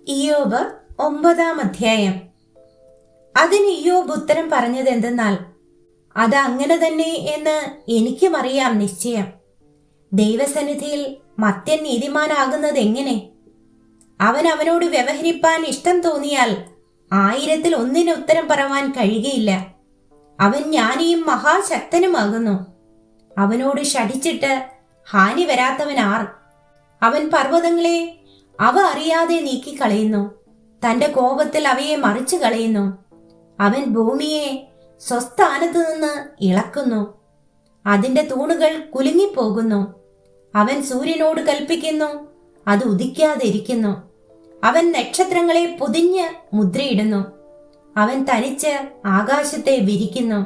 ഇയ്യോബ് 9-ാം അധ്യായം. അതിന് ഇയ്യോബ് ഉത്തരം പറഞ്ഞത് എന്തെന്നാൽ, അത് അങ്ങനെ തന്നെ എന്ന് എനിക്കും അറിയാം നിശ്ചയം. ദൈവസന്നിധിയിൽ മർത്യൻ നീതിമാനാകുന്നത് എങ്ങനെ? അവൻ അവനോട് വ്യവഹരിപ്പാൻ ഇഷ്ടം തോന്നിയാൽ 1000-ൽ 1 ഉത്തരം പറവാൻ കഴിയുകയില്ല. അവൻ ജ്ഞാനിയും മഹാശക്തനുമാകുന്നു. അവനോട് ശഠിച്ചിട്ട് ഹാനി വരാത്തവൻ ആർ? അവൻ പർവ്വതങ്ങളെ അവ അറിയാതെ നീക്കിക്കളയുന്നു, തന്റെ കോപത്തിൽ അവയെ മറിച്ചു കളയുന്നു. അവൻ ഭൂമിയെ സ്വസ്ഥാനത്ത് നിന്ന് ഇളക്കുന്നു, അതിന്റെ തൂണുകൾ കുലുങ്ങിപ്പോകുന്നു. അവൻ സൂര്യനോട് കൽപ്പിക്കുന്നു, അത് ഉദിക്കാതെ ഇരിക്കുന്നു. അവൻ നക്ഷത്രങ്ങളെ പൊതിഞ്ഞ് മുദ്രയിടുന്നു. അവൻ തനിച്ച് ആകാശത്തെ വിരിക്കുന്നു,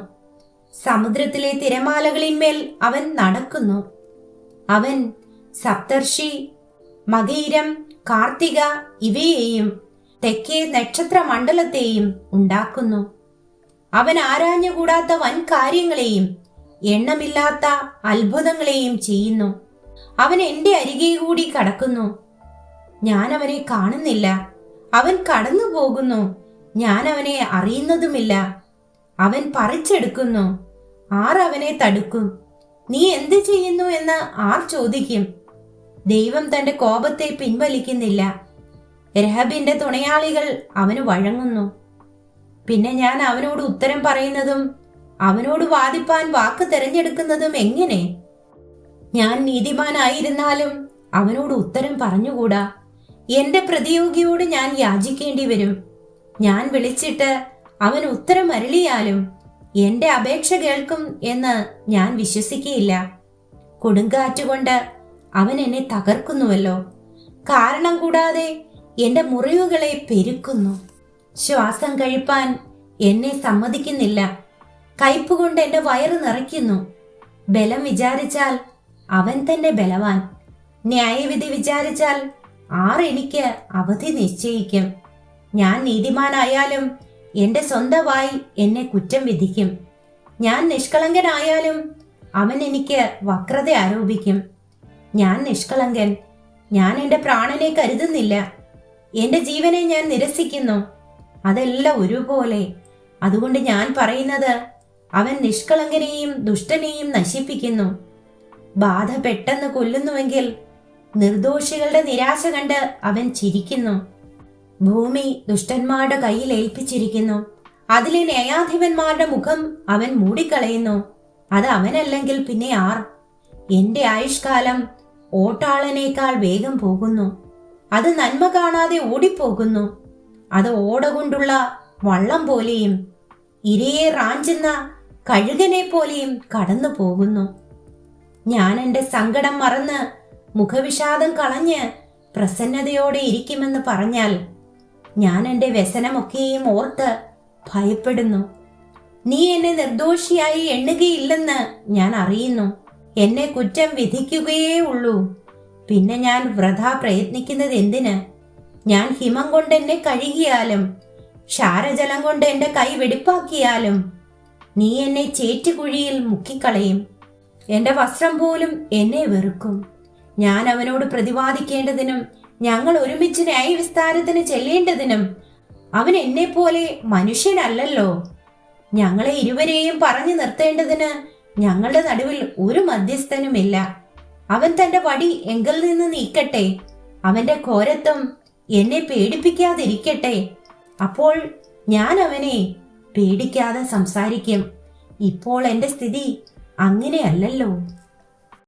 സമുദ്രത്തിലെ തിരമാലകളിന്മേൽ അവൻ നടക്കുന്നു. അവൻ സപ്തർഷി, മകയിരം, കാർത്തിക ഇവയെയും തെക്കേ നക്ഷത്രമണ്ഡലത്തെയും ഉണ്ടാക്കുന്നു. അവൻ ആരാഞ്ഞുകൂടാത്ത വൻ കാര്യങ്ങളെയും എണ്ണമില്ലാത്ത അത്ഭുതങ്ങളെയും ചെയ്യുന്നു. അവൻ എന്റെ അരികെ കൂടി കടക്കുന്നു, ഞാൻ അവനെ കാണുന്നില്ല. അവൻ കടന്നു പോകുന്നു, ഞാൻ അവനെ അറിയുന്നതുമില്ല. അവൻ പറിച്ചെടുക്കുന്നു, ആർ അവനെ തടുക്കും? നീ എന്ത് ചെയ്യുന്നു എന്ന് ആർ ചോദിക്കും? ദൈവം തന്റെ കോപത്തെ പിൻവലിക്കുന്നില്ല. രഹബിന്റെ തുണയാളികൾ അവന് വഴങ്ങുന്നു. പിന്നെ ഞാൻ അവനോട് ഉത്തരം പറയുന്നതും അവനോട് വാദിപ്പാൻ വാക്ക് തിരഞ്ഞെടുക്കുന്നതും എങ്ങനെ? ഞാൻ നീതിമാനായിരുന്നാലും അവനോട് ഉത്തരം പറഞ്ഞുകൂടാ. എന്റെ പ്രതിയോഗിയോട് ഞാൻ യാചിക്കേണ്ടി വരും. ഞാൻ വിളിച്ചിട്ട് അവൻ ഉത്തരം അരുളിയാലും എന്റെ അപേക്ഷ കേൾക്കും എന്ന് ഞാൻ വിശ്വസിക്കുകയില്ല. കൊടുങ്കാറ്റുകൊണ്ട് അവൻ എന്നെ തകർക്കുന്നുവല്ലോ. കാരണം കൂടാതെ എന്റെ മുറിവുകളെ പെരുക്കുന്നു. ശ്വാസം കഴിപ്പാൻ എന്നെ സമ്മതിക്കുന്നില്ല. കയ്പുകൊണ്ട് എന്റെ വയറ് നിറയ്ക്കുന്നു. ബലം വിചാരിച്ചാൽ അവൻ തന്നെ ബലവാൻ. ന്യായവിധി വിചാരിച്ചാൽ ആർ എനിക്ക് അവധി നിശ്ചയിക്കും? ഞാൻ നീതിമാനായാലും എന്റെ സ്വന്തമായി എന്നെ കുറ്റം വിധിക്കും. ഞാൻ നിഷ്കളങ്കനായാലും അവൻ എനിക്ക് വക്രത ആരോപിക്കും. ഞാൻ നിഷ്കളങ്കൻ, ഞാൻ എന്റെ പ്രാണനെ കരുതുന്നില്ല. എന്റെ ജീവനെ ഞാൻ നിരസിക്കുന്നു. അതെല്ലാം ഒരുപോലെ. അതുകൊണ്ട് ഞാൻ പറയുന്നത്, അവൻ നിഷ്കളങ്കനെയും ദുഷ്ടനെയും നശിപ്പിക്കുന്നു. ബാധ പെട്ടെന്ന് കൊല്ലുന്നുവെങ്കിൽ നിർദോഷികളുടെ നിരാശ കണ്ട് അവൻ ചിരിക്കുന്നു. ഭൂമി ദുഷ്ടന്മാരുടെ കയ്യിൽ ഏൽപ്പിച്ചിരിക്കുന്നു. അതിലെ ന്യായാധിപന്മാരുടെ മുഖം അവൻ മൂടിക്കളയുന്നു. അത് അവനല്ലെങ്കിൽ പിന്നെ ആർ? എന്റെ ആയുഷ്കാലം ഓട്ടാളനേക്കാൾ വേഗം പോകുന്നു. അത് നന്മ കാണാതെ ഓടിപ്പോകുന്നു. അത് ഓട കൊണ്ടുള്ള വള്ളം പോലെയും ഇരയെ റാഞ്ചുന്ന കഴുകനെ പോലെയും കടന്നു പോകുന്നു. ഞാൻ എന്റെ സങ്കടം മറന്ന് മുഖവിഷാദം കളഞ്ഞ് പ്രസന്നതയോടെ ഇരിക്കുമെന്ന് പറഞ്ഞാൽ ഞാൻ എന്റെ വ്യസനമൊക്കെയും ഓർത്ത് ഭയപ്പെടുന്നു. നീ എന്നെ നിർദോഷിയായി എണ്ണുകയില്ലെന്ന് ഞാൻ അറിയുന്നു. എന്നെ കുറ്റം വിധിക്കുകയേ ഉള്ളൂ. പിന്നെ ഞാൻ വൃഥാ പ്രയത്നിക്കുന്നത് എന്തിന്? ഞാൻ ഹിമം കൊണ്ട് എന്നെ കഴുകിയാലും ക്ഷാരജലം കൊണ്ട് എന്റെ കൈ വെടിപ്പാക്കിയാലും നീ എന്നെ ചേറ്റുകുഴിയിൽ മുക്കിക്കളയും. എന്റെ വസ്ത്രം പോലും എന്നെ വെറുക്കും. ഞാൻ അവനോട് പ്രതിവാദിക്കേണ്ടതിനും ഞങ്ങൾ ഒരുമിച്ച് ന്യായവിസ്താരത്തിന് ചെല്ലേണ്ടതിനും അവൻ എന്നെ പോലെ മനുഷ്യനല്ലല്ലോ. ഞങ്ങളെ ഇരുവരെയും പറഞ്ഞു നിർത്തേണ്ടതിന് ഞങ്ങളുടെ നടുവിൽ ഒരു മധ്യസ്ഥനുമില്ല. അവൻ തന്റെ വടി എങ്കിൽ നിന്ന് നീക്കട്ടെ. അവന്റെ ഘോരത്വം എന്നെ പേടിപ്പിക്കാതിരിക്കട്ടെ. അപ്പോൾ ഞാൻ അവനെ പേടിക്കാതെ സംസാരിക്കും. ഇപ്പോൾ എന്റെ സ്ഥിതി അങ്ങനെയല്ലല്ലോ.